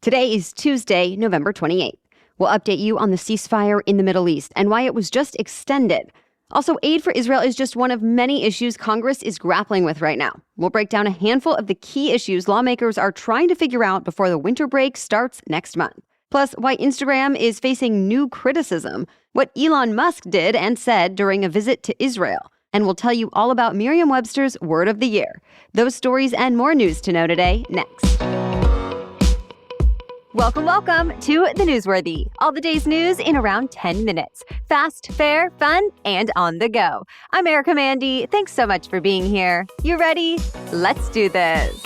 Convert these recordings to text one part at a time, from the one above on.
Today is Tuesday, November 28th. We'll update you on the ceasefire in the Middle East and why it was just extended. Also, aid for Israel is just one of many issues Congress is grappling with right now. We'll break down a handful of the key issues lawmakers are trying to figure out before the winter break starts next month. Plus, why Instagram is facing new criticism, what Elon Musk did and said during a visit to Israel. And we'll tell you all about Merriam-Webster's Word of the Year. Those stories and more news to know today, next. Welcome to The Newsworthy. All the day's news in around 10 minutes. Fast, fair, fun, and on the go. I'm Erica Mandy. Thanks so much for being here. You ready? Let's do this.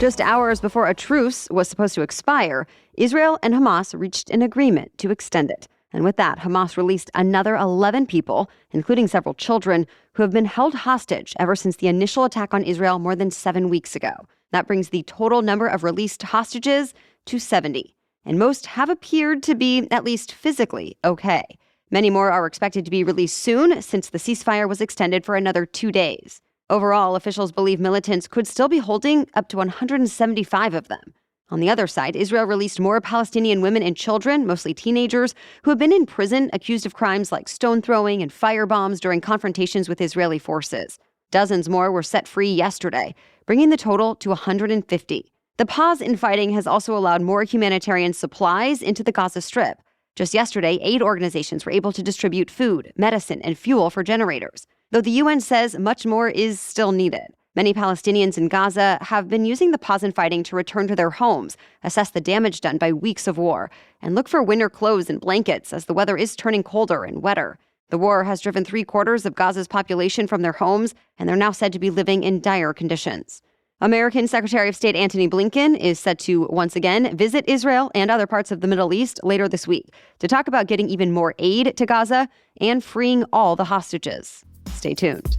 Just hours before a truce was supposed to expire, Israel and Hamas reached an agreement to extend it. And with that, Hamas released another 11 people, including several children, who have been held hostage ever since the initial attack on Israel more than 7 weeks ago. That brings the total number of released hostages to 70. And most have appeared to be, at least physically, okay. Many more are expected to be released soon, since the ceasefire was extended for another 2 days. Overall, officials believe militants could still be holding up to 175 of them. On the other side, Israel released more Palestinian women and children, mostly teenagers, who have been in prison accused of crimes like stone throwing and firebombs during confrontations with Israeli forces. Dozens more were set free yesterday, bringing the total to 150. The pause in fighting has also allowed more humanitarian supplies into the Gaza Strip. Just yesterday, aid organizations were able to distribute food, medicine, and fuel for generators, though the UN says much more is still needed. Many Palestinians in Gaza have been using the pause in fighting to return to their homes, assess the damage done by weeks of war, and look for winter clothes and blankets as the weather is turning colder and wetter. The war has driven 3/4 of Gaza's population from their homes, and they're now said to be living in dire conditions. American Secretary of State Antony Blinken is set to once again visit Israel and other parts of the Middle East later this week to talk about getting even more aid to Gaza and freeing all the hostages. Stay tuned.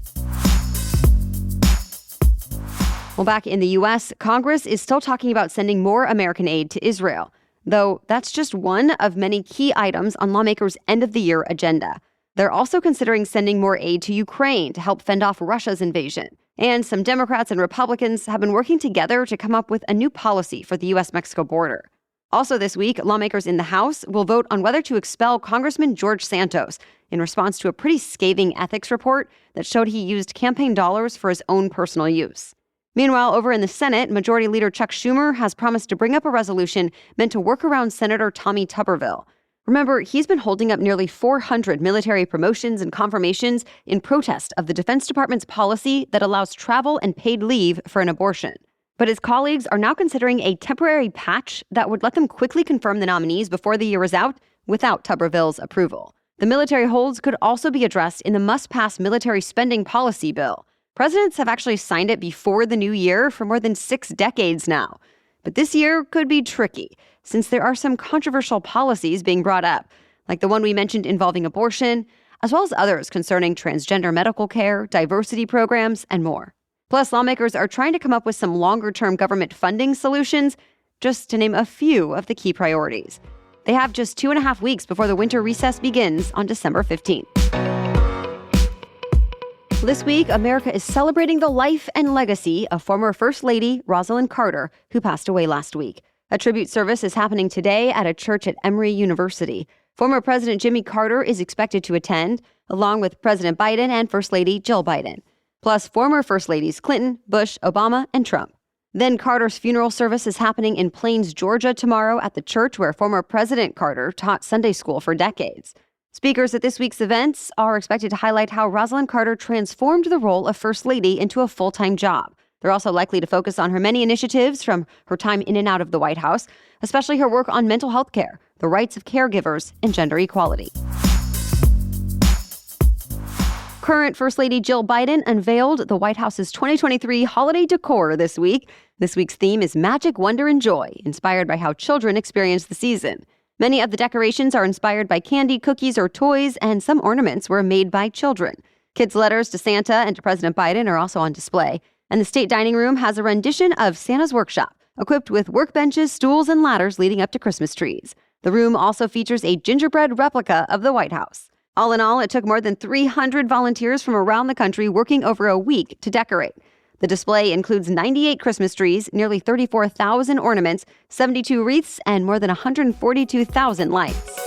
Well, back in the U.S., Congress is still talking about sending more American aid to Israel, though that's just one of many key items on lawmakers' end-of-the-year agenda. They're also considering sending more aid to Ukraine to help fend off Russia's invasion. And some Democrats and Republicans have been working together to come up with a new policy for the U.S.-Mexico border. Also this week, lawmakers in the House will vote on whether to expel Congressman George Santos in response to a pretty scathing ethics report that showed he used campaign dollars for his own personal use. Meanwhile, over in the Senate, Majority Leader Chuck Schumer has promised to bring up a resolution meant to work around Senator Tommy Tuberville. Remember, he's been holding up nearly 400 military promotions and confirmations in protest of the Defense Department's policy that allows travel and paid leave for an abortion. But his colleagues are now considering a temporary patch that would let them quickly confirm the nominees before the year is out without Tuberville's approval. The military holds could also be addressed in the must-pass military spending policy bill. Presidents have actually signed it before the new year for more than 6 decades now. But this year could be tricky, since there are some controversial policies being brought up, like the one we mentioned involving abortion, as well as others concerning transgender medical care, diversity programs, and more. Plus, lawmakers are trying to come up with some longer-term government funding solutions, just to name a few of the key priorities. They have just 2.5 weeks before the winter recess begins on December 15th. This week, America is celebrating the life and legacy of former First Lady Rosalyn Carter, who passed away last week. A tribute service is happening today at a church at Emory University. Former President Jimmy Carter is expected to attend, along with President Biden and First Lady Jill Biden, plus former First Ladies Clinton, Bush, Obama, and Trump. Then Carter's funeral service is happening in Plains, Georgia tomorrow at the church where former President Carter taught Sunday school for decades. Speakers at this week's events are expected to highlight how Rosalyn Carter transformed the role of First Lady into a full-time job. They're also likely to focus on her many initiatives from her time in and out of the White House, especially her work on mental health care, the rights of caregivers, and gender equality. Current First Lady Jill Biden unveiled the White House's 2023 holiday decor this week. This week's theme is Magic, Wonder, and Joy, inspired by how children experience the season. Many of the decorations are inspired by candy, cookies, or toys, and some ornaments were made by children. Kids' letters to Santa and to President Biden are also on display. And the state dining room has a rendition of Santa's Workshop, equipped with workbenches, stools, and ladders leading up to Christmas trees. The room also features a gingerbread replica of the White House. All in all, it took more than 300 volunteers from around the country working over a week to decorate. The display includes 98 Christmas trees, nearly 34,000 ornaments, 72 wreaths, and more than 142,000 lights.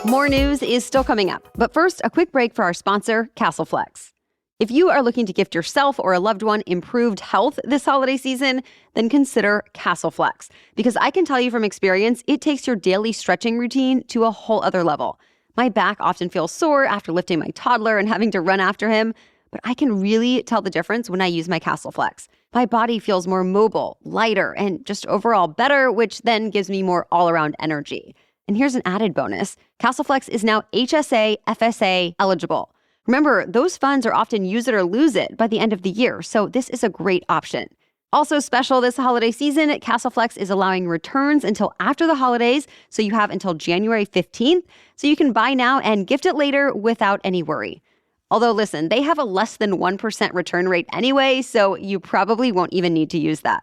More news is still coming up, but first, a quick break for our sponsor, Castleflex. If you are looking to gift yourself or a loved one improved health this holiday season, then consider Castleflex. Because I can tell you from experience, it takes your daily stretching routine to a whole other level. My back often feels sore after lifting my toddler and having to run after him, but I can really tell the difference when I use my Castleflex. My body feels more mobile, lighter, and just overall better, which then gives me more all-around energy. And here's an added bonus. Castleflex is now HSA, FSA eligible. Remember, those funds are often use it or lose it by the end of the year, so this is a great option. Also special this holiday season, Castleflex is allowing returns until after the holidays, so you have until January 15th, so you can buy now and gift it later without any worry. Although, listen, they have a less than 1% return rate anyway, so you probably won't even need to use that.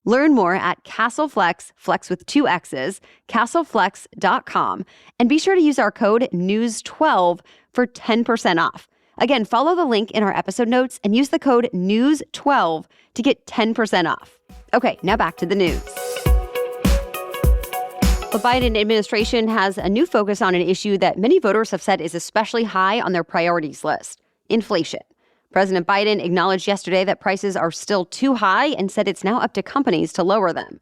Learn more at Castleflex, flex with 2 X's, castleflex.com, and be sure to use our code NEWS12 for 10% off. Again, follow the link in our episode notes and use the code NEWS12 to get 10% off. Okay, now back to the news. The Biden administration has a new focus on an issue that many voters have said is especially high on their priorities list: inflation. President Biden acknowledged yesterday that prices are still too high and said it's now up to companies to lower them.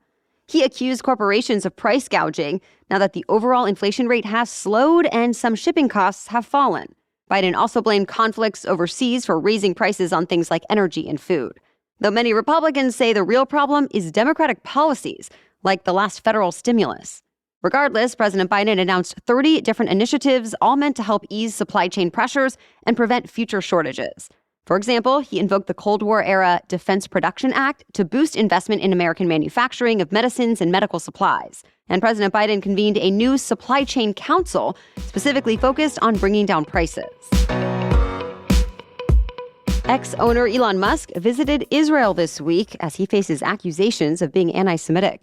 He accused corporations of price gouging now that the overall inflation rate has slowed and some shipping costs have fallen. Biden also blamed conflicts overseas for raising prices on things like energy and food. Though many Republicans say the real problem is Democratic policies, like the last federal stimulus. Regardless, President Biden announced 30 different initiatives, all meant to help ease supply chain pressures and prevent future shortages. For example, he invoked the Cold War-era Defense Production Act to boost investment in American manufacturing of medicines and medical supplies. And President Biden convened a new supply chain council specifically focused on bringing down prices. Ex-owner Elon Musk visited Israel this week as he faces accusations of being anti-Semitic.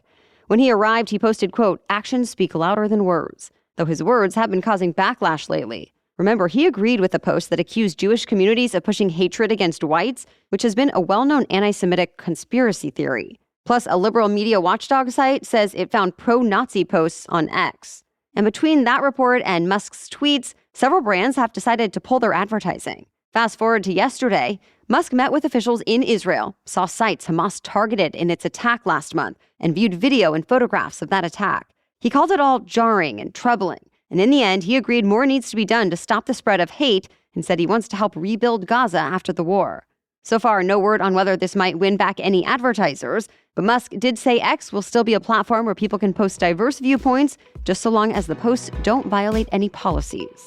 When he arrived, he posted, quote, "Actions speak louder than words," though his words have been causing backlash lately. Remember, he agreed with a post that accused Jewish communities of pushing hatred against whites, which has been a well-known anti-Semitic conspiracy theory. Plus, a liberal media watchdog site says it found pro-Nazi posts on X. And between that report and Musk's tweets, several brands have decided to pull their advertising. Fast forward to yesterday, Musk met with officials in Israel, saw sites Hamas targeted in its attack last month, and viewed video and photographs of that attack. He called it all jarring and troubling. And in the end, he agreed more needs to be done to stop the spread of hate and said he wants to help rebuild Gaza after the war. So far, no word on whether this might win back any advertisers, but Musk did say X will still be a platform where people can post diverse viewpoints, just so long as the posts don't violate any policies.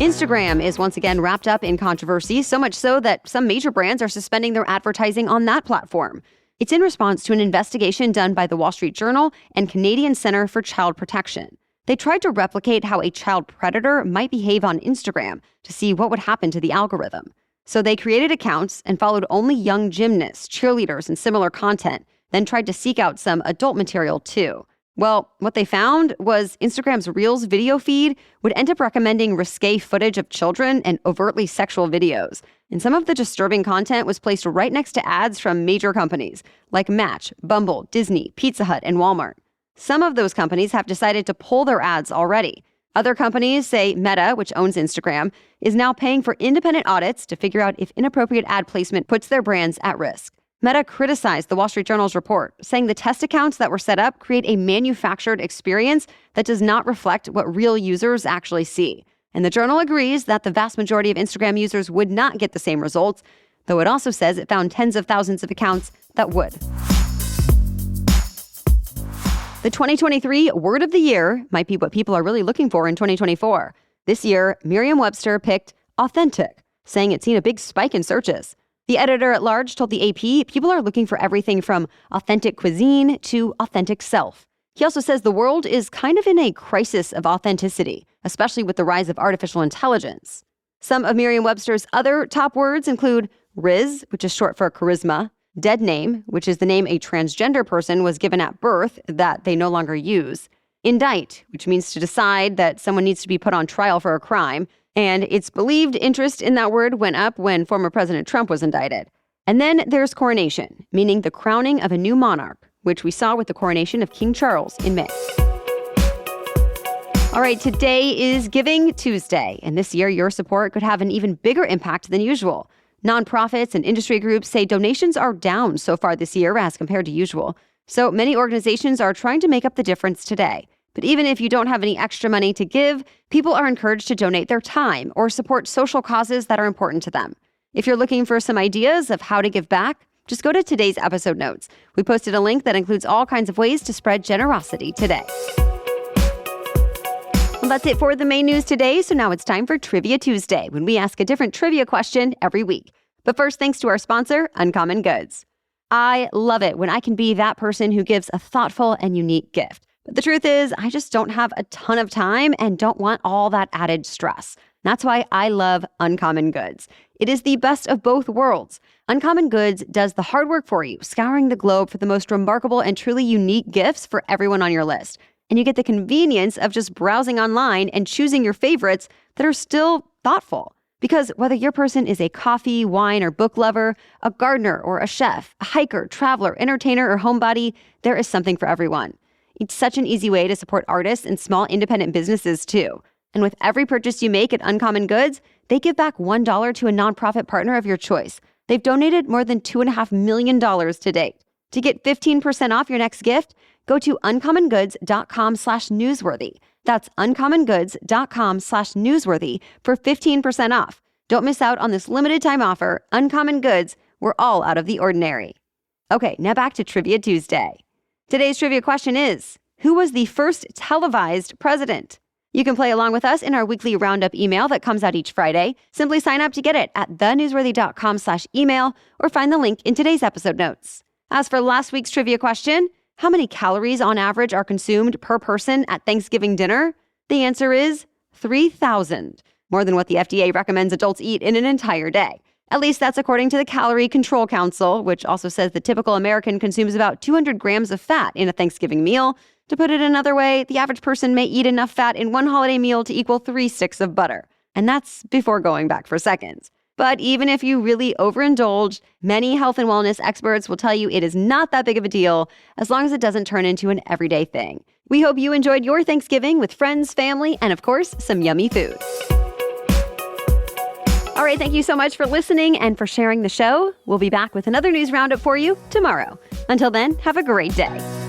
Instagram is once again wrapped up in controversy, so much so that some major brands are suspending their advertising on that platform. It's in response to an investigation done by the Wall Street Journal and Canadian Center for Child Protection. They tried to replicate how a child predator might behave on Instagram to see what would happen to the algorithm. So they created accounts and followed only young gymnasts, cheerleaders, and similar content, then tried to seek out some adult material too. Well, what they found was Instagram's Reels video feed would end up recommending risque footage of children and overtly sexual videos. And some of the disturbing content was placed right next to ads from major companies like Match, Bumble, Disney, Pizza Hut, and Walmart. Some of those companies have decided to pull their ads already. Other companies, say Meta, which owns Instagram, is now paying for independent audits to figure out if inappropriate ad placement puts their brands at risk. Meta criticized the Wall Street Journal's report, saying the test accounts that were set up create a manufactured experience that does not reflect what real users actually see. And the Journal agrees that the vast majority of Instagram users would not get the same results, though it also says it found tens of thousands of accounts that would. The 2023 word of the year might be what people are really looking for in 2024. This year, Merriam-Webster picked authentic, saying it's seen a big spike in searches. The editor-at-large told the AP people are looking for everything from authentic cuisine to authentic self. He also says the world is kind of in a crisis of authenticity, especially with the rise of artificial intelligence. Some of Merriam-Webster's other top words include Riz, which is short for charisma, dead name, which is the name a transgender person was given at birth that they no longer use, indict, which means to decide that someone needs to be put on trial for a crime, And it's believed interest in that word went up when former President Trump was indicted. And then there's coronation, meaning the crowning of a new monarch, which we saw with the coronation of King Charles in May. All right, today is Giving Tuesday, and this year your support could have an even bigger impact than usual. Nonprofits and industry groups say donations are down so far this year as compared to usual. So many organizations are trying to make up the difference today. But even if you don't have any extra money to give, people are encouraged to donate their time or support social causes that are important to them. If you're looking for some ideas of how to give back, just go to today's episode notes. We posted a link that includes all kinds of ways to spread generosity today. Well, that's it for the main news today. So now it's time for Trivia Tuesday, when we ask a different trivia question every week. But first, thanks to our sponsor, Uncommon Goods. I love it when I can be that person who gives a thoughtful and unique gift. But the truth is, I just don't have a ton of time and don't want all that added stress. That's why I love Uncommon Goods. It is the best of both worlds. Uncommon Goods does the hard work for you, scouring the globe for the most remarkable and truly unique gifts for everyone on your list. And you get the convenience of just browsing online and choosing your favorites that are still thoughtful. Because whether your person is a coffee, wine, or book lover, a gardener or a chef, a hiker, traveler, entertainer, or homebody, there is something for everyone. It's such an easy way to support artists and small independent businesses, too. And with every purchase you make at Uncommon Goods, they give back $1 to a nonprofit partner of your choice. They've donated more than $2.5 million to date. To get 15% off your next gift, go to uncommongoods.com/newsworthy. That's uncommongoods.com/newsworthy for 15% off. Don't miss out on this limited time offer. Uncommon Goods, we're all out of the ordinary. Okay, now back to Trivia Tuesday. Today's trivia question is, who was the first televised president? You can play along with us in our weekly roundup email that comes out each Friday. Simply sign up to get it at thenewsworthy.com/email or find the link in today's episode notes. As for last week's trivia question, how many calories on average are consumed per person at Thanksgiving dinner? The answer is 3,000, more than what the FDA recommends adults eat in an entire day. At least that's according to the Calorie Control Council, which also says the typical American consumes about 200 grams of fat in a Thanksgiving meal. To put it another way, the average person may eat enough fat in one holiday meal to equal 3 sticks of butter. And that's before going back for seconds. But even if you really overindulge, many health and wellness experts will tell you it is not that big of a deal as long as it doesn't turn into an everyday thing. We hope you enjoyed your Thanksgiving with friends, family, and of course, some yummy food. All right, thank you so much for listening and for sharing the show. We'll be back with another news roundup for you tomorrow. Until then, have a great day.